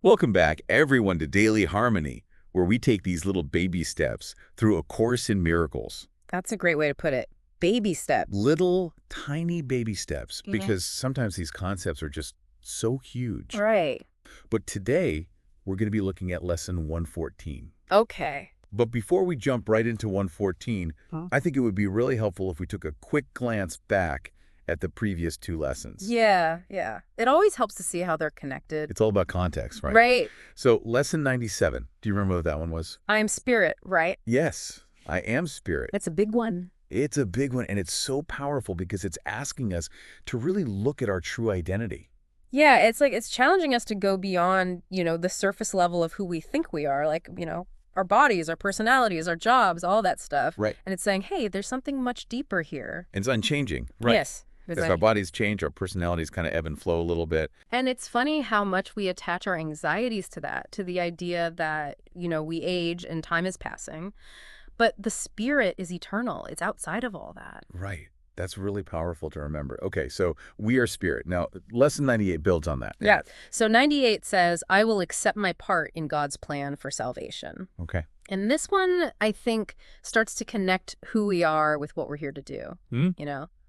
Welcome back, everyone, to Daily Harmony, where we take these little baby steps through A Course in Miracles. That's a great way to put it. Baby steps. Little, tiny baby steps, Mhm. because sometimes these concepts are just so huge. Right. But today, we're going to be looking at Lesson 114. Okay. But before we jump right into 114, Huh? I think it would be really helpful if we took a quick glance back at the previous two lessons. Yeah. It always helps to see how they're connected. It's all about context, right? Right. So, Lesson 97, do you remember what that one was? I am spirit, right? Yes, I am spirit. That's a big one. It's a big one, and it's so powerful because it's asking us to really look at our true identity. Yeah, it's challenging us to go beyond, the surface level of who we think we are, like, our bodies, our personalities, our jobs, all that stuff. Right. And it's saying, hey, there's something much deeper here. And it's unchanging. Right. Yes. As our bodies change, our personalities kind of ebb and flow a little bit. And it's funny how much we attach our anxieties to that, to the idea that, we age and time is passing. But the spirit is eternal. It's outside of all that. Right. That's really powerful to remember. Okay, so we are spirit. Now, Lesson 98 builds on that. Yeah. So 98 says, I will accept my part in God's plan for salvation. Okay. And this one, I think, starts to connect who we are with what we're here to do.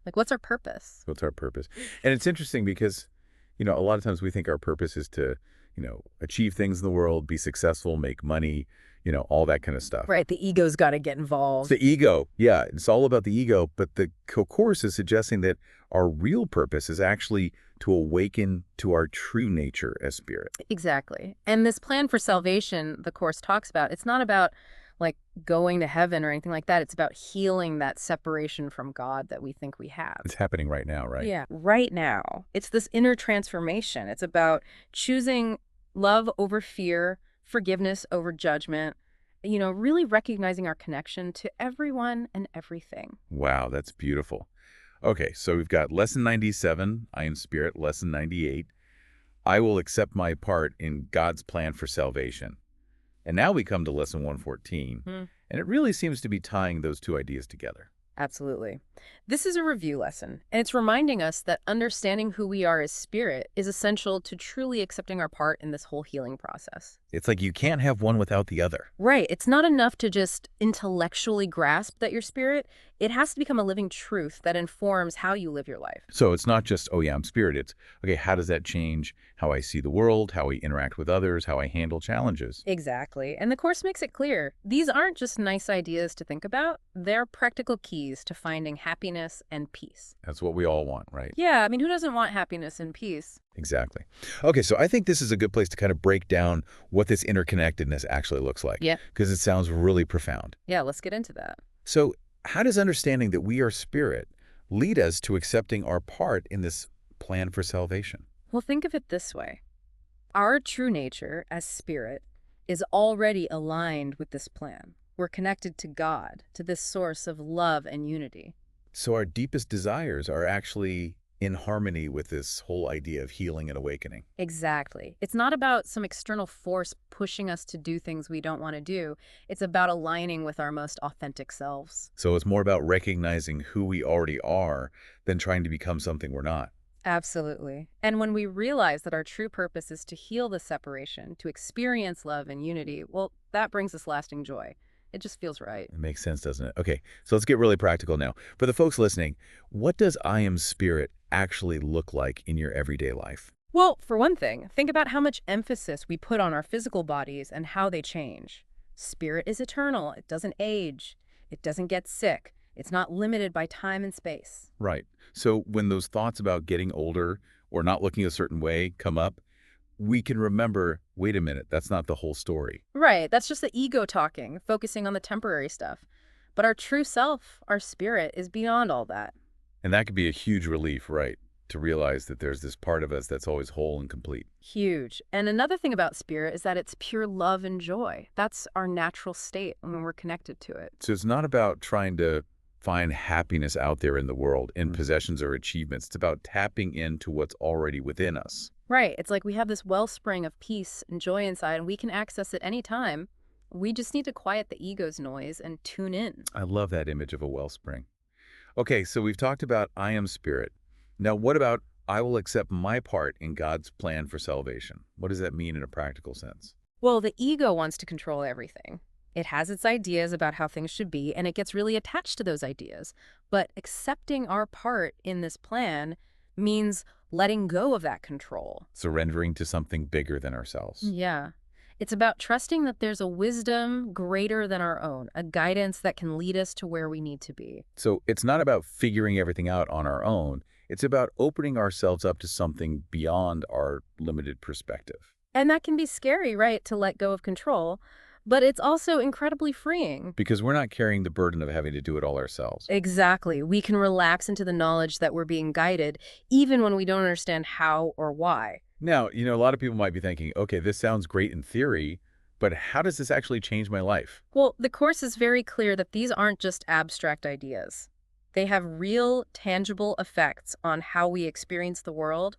Like, what's our purpose? What's our purpose? And it's interesting because, a lot of times we think our purpose is to, achieve things in the world, be successful, make money, all that kind of stuff. Right. The ego's got to get It's involved. the ego. Yeah, it's all about the ego. But the Course is suggesting that our real purpose is actually to awaken to our true nature as spirit. Exactly. And this plan for salvation, the Course talks about, it's not about like going to heaven or anything like that. It's about healing that separation from God that we think we have. It's happening right now, right? Yeah, right now. It's this inner transformation. It's about choosing love over fear, forgiveness over judgment, really recognizing our connection to everyone and everything. Wow, that's beautiful. Okay, so we've got Lesson 97, I am spirit. Lesson 98, I will accept my part in God's plan for salvation. And now we come to Lesson 114, and it really seems to be tying those two ideas together. Absolutely. This is a review lesson, and it's reminding us that understanding who we are as spirit is essential to truly accepting our part in this whole healing process. It's like you can't have one without the other. Right. It's not enough to just intellectually grasp that you're spirit. It has to become a living truth that informs how you live your life. So it's not just, oh yeah, I'm spirit. It's, okay, how does that change how I see the world, how I interact with others, how I handle challenges? Exactly. And the Course makes it clear. These aren't just nice ideas to think about. They're practical keys to finding happiness and peace. That's what we all want, right? Yeah, I mean, who doesn't want happiness and peace? Exactly. Okay, so I think this is a good place to kind of break down what this interconnectedness actually looks like. Yeah. Because it sounds really profound. Yeah, let's get into that. So how does understanding that we are spirit lead us to accepting our part in this plan for salvation? Well, think of it this way. Our true nature as spirit is already aligned with this plan. We're connected to God, to this source of love and unity. So our deepest desires are actually in harmony with this whole idea of healing and awakening. Exactly. It's not about some external force pushing us to do things we don't want to do. It's about aligning with our most authentic selves. So it's more about recognizing who we already are than trying to become something we're not. Absolutely. And when we realize that our true purpose is to heal the separation, to experience love and unity, well, that brings us lasting joy. It just feels right. It makes sense, doesn't it? Okay, so let's get really practical now. For the folks listening, what does I am spirit actually look like in your everyday life? Well, for one thing, think about how much emphasis we put on our physical bodies and how they change. Spirit is eternal. It doesn't age. It doesn't get sick. It's not limited by time and space. Right. So when those thoughts about getting older or not looking a certain way come up, we can remember, wait a minute, that's not the whole story. Right. That's just the ego talking, focusing on the temporary stuff. But our true self, our spirit, is beyond all that. And that could be a huge relief, right? To realize that there's this part of us that's always whole and complete. Huge. And another thing about spirit is that it's pure love and joy. That's our natural state when we're connected to it. So it's not about trying to find happiness out there in the world, in possessions or achievements. It's about tapping into what's already within us. Right. It's like we have this wellspring of peace and joy inside, and we can access it anytime. We just need to quiet the ego's noise and tune in. I love that image of a wellspring. Okay, so we've talked about I am spirit. Now, what about I will accept my part in God's plan for salvation. What does that mean in a practical sense? Well, the ego wants to control everything. It has its ideas about how things should be, and it gets really attached to those ideas. But accepting our part in this plan means letting go of that control. Surrendering to something bigger than ourselves. Yeah. It's about trusting that there's a wisdom greater than our own, a guidance that can lead us to where we need to be. So it's not about figuring everything out on our own. It's about opening ourselves up to something beyond our limited perspective. And that can be scary, right, to let go of control, but it's also incredibly freeing. Because we're not carrying the burden of having to do it all ourselves. Exactly. We can relax into the knowledge that we're being guided, even when we don't understand how or why. Now, a lot of people might be thinking, okay, this sounds great in theory, but how does this actually change my life? Well, the Course is very clear that these aren't just abstract ideas. They have real, tangible effects on how we experience the world,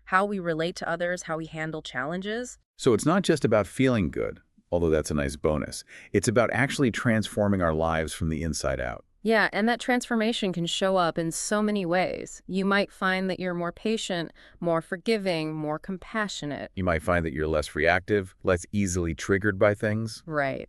how we relate to others, how we handle challenges. So it's not just about feeling good, although that's a nice bonus. It's about actually transforming our lives from the inside out. Yeah, and that transformation can show up in so many ways. You might find that you're more patient, more forgiving, more compassionate. You might find that you're less reactive, less easily triggered by things. Right.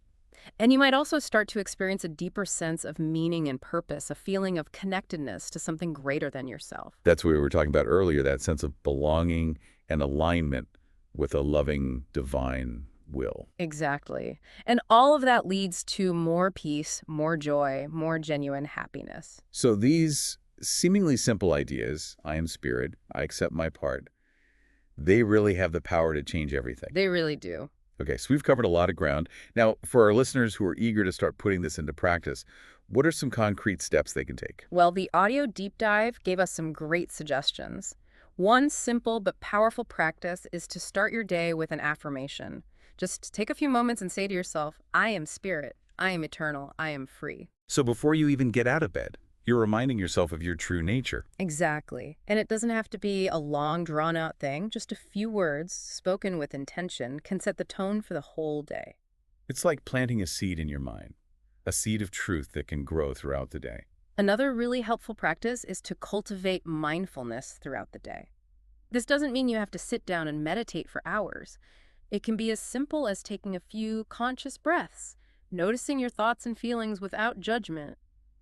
And you might also start to experience a deeper sense of meaning and purpose, a feeling of connectedness to something greater than yourself. That's what we were talking about earlier, that sense of belonging and alignment with a loving, divine will. Exactly. And all of that leads to more peace, more joy, more genuine happiness. So these seemingly simple ideas, I am spirit, I accept my part, they really have the power to change everything. They really do. Okay, so we've covered a lot of ground. Now, for our listeners who are eager to start putting this into practice, what are some concrete steps they can take? Well, the audio deep dive gave us some great suggestions. One simple but powerful practice is to start your day with an affirmation. Just take a few moments and say to yourself, I am spirit, I am eternal, I am free. So before you even get out of bed, you're reminding yourself of your true nature. Exactly. And it doesn't have to be a long, drawn-out thing. Just a few words, spoken with intention, can set the tone for the whole day. It's like planting a seed in your mind, a seed of truth that can grow throughout the day. Another really helpful practice is to cultivate mindfulness throughout the day. This doesn't mean you have to sit down and meditate for hours. It can be as simple as taking a few conscious breaths, noticing your thoughts and feelings without judgment,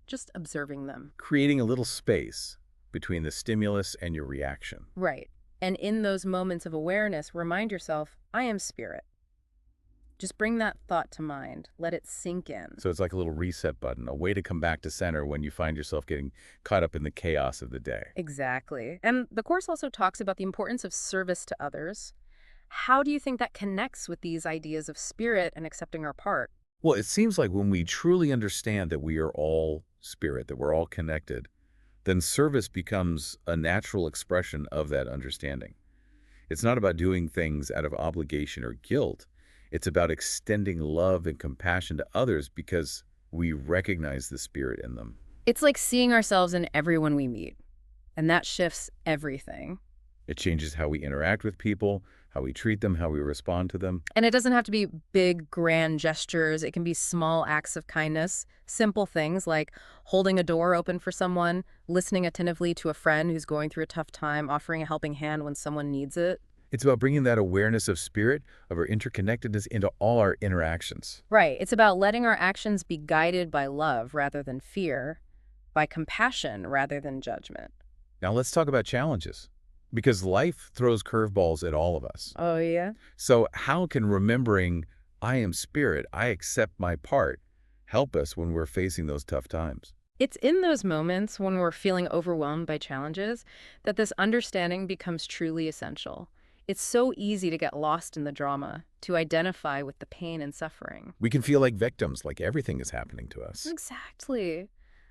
just observing them. Creating a little space between the stimulus and your reaction. Right. And in those moments of awareness, remind yourself, I am spirit. Just bring that thought to mind. Let it sink in. So it's like a little reset button, a way to come back to center when you find yourself getting caught up in the chaos of the day. Exactly. And the Course also talks about the importance of service to others. How do you think that connects with these ideas of spirit and accepting our part? Well, it seems like when we truly understand that we are all spirit, that we're all connected, then service becomes a natural expression of that understanding. It's not about doing things out of obligation or guilt. It's about extending love and compassion to others because we recognize the spirit in them. It's like seeing ourselves in everyone we meet, and that shifts everything. It changes how we interact with people, how we treat them, how we respond to them. And it doesn't have to be big, grand gestures. It can be small acts of kindness, simple things like holding a door open for someone, listening attentively to a friend who's going through a tough time, offering a helping hand when someone needs it. It's about bringing that awareness of spirit, of our interconnectedness into all our interactions. Right. It's about letting our actions be guided by love rather than fear, by compassion rather than judgment. Now let's talk about challenges, because life throws curveballs at all of us. Oh, yeah? So how can remembering, I am spirit, I accept my part, help us when we're facing those tough times? It's in those moments when we're feeling overwhelmed by challenges that this understanding becomes truly essential. It's so easy to get lost in the drama, to identify with the pain and suffering. We can feel like victims, like everything is happening to us. Exactly.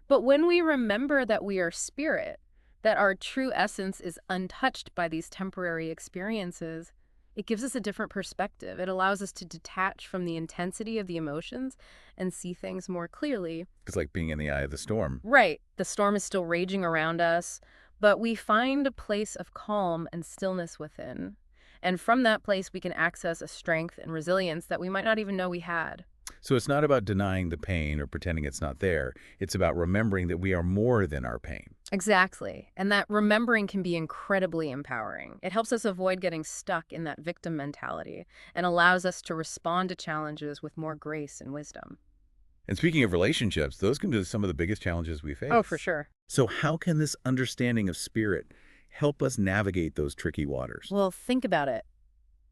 But when we remember that we are spirit, that our true essence is untouched by these temporary experiences, it gives us a different perspective. It allows us to detach from the intensity of the emotions and see things more clearly. It's like being in the eye of the storm. Right. The storm is still raging around us, but we find a place of calm and stillness within. And from that place, we can access a strength and resilience that we might not even know we had. So it's not about denying the pain or pretending it's not there. It's about remembering that we are more than our pain. Exactly. And that remembering can be incredibly empowering. It helps us avoid getting stuck in that victim mentality and allows us to respond to challenges with more grace and wisdom. And speaking of relationships, those can be some of the biggest challenges we Oh, for face. sure. So how can this understanding of spirit help us navigate those tricky waters? Well, think about it.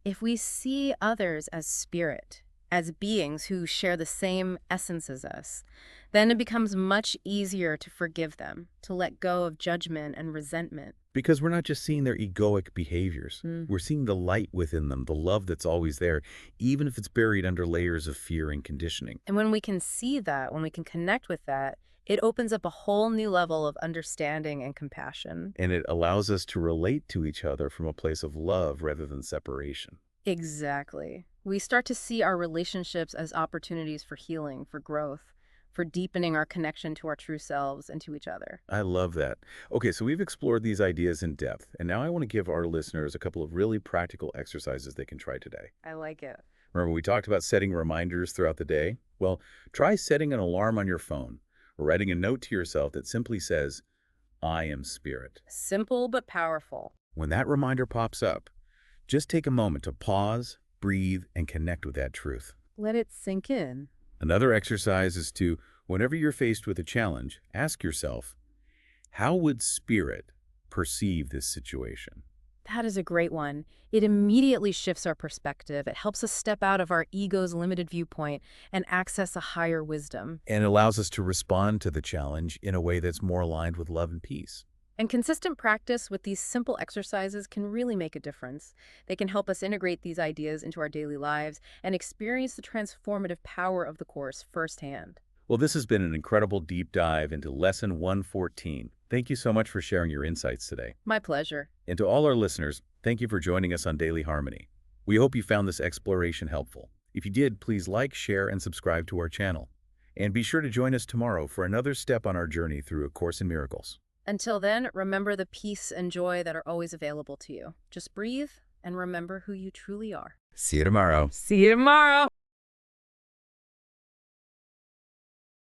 If we see others as spirit, as beings who share the same essence as us, then it becomes much easier to forgive them, to let go of judgment and resentment. Because we're not just seeing their egoic behaviors. Mm. We're seeing the light within them, the love that's always there, even if it's buried under layers of fear and conditioning. And when we can see that, when we can connect with that, it opens up a whole new level of understanding and compassion. And it allows us to relate to each other from a place of love rather than separation. Exactly. We start to see our relationships as opportunities for healing, for growth, for deepening our connection to our true selves and to each other. I love that. Okay, so we've explored these ideas in depth, and now I want to give our listeners a couple of really practical exercises they can try today. I like it. Remember, we talked about setting reminders throughout the day? Well, try setting an alarm on your phone or writing a note to yourself that simply says, I am spirit. Simple but powerful. When that reminder pops up, just take a moment to pause, breathe, and connect with that truth. Let it sink in. Another exercise is to, whenever you're faced with a challenge, ask yourself, how would spirit perceive this situation? That is a great one. It immediately shifts our perspective. It helps us step out of our ego's limited viewpoint and access a higher wisdom. And allows us to respond to the challenge in a way that's more aligned with love and peace. And consistent practice with these simple exercises can really make a difference. They can help us integrate these ideas into our daily lives and experience the transformative power of the Course firsthand. Well, this has been an incredible deep dive into Lesson 114. Thank you so much for sharing your insights today. My pleasure. And to all our listeners, thank you for joining us on Daily Harmony. We hope you found this exploration helpful. If you did, please like, share, and subscribe to our channel. And be sure to join us tomorrow for another step on our journey through A Course in Miracles. Until then, remember the peace and joy that are always available to you. Just breathe and remember who you truly are. See you tomorrow. See you tomorrow.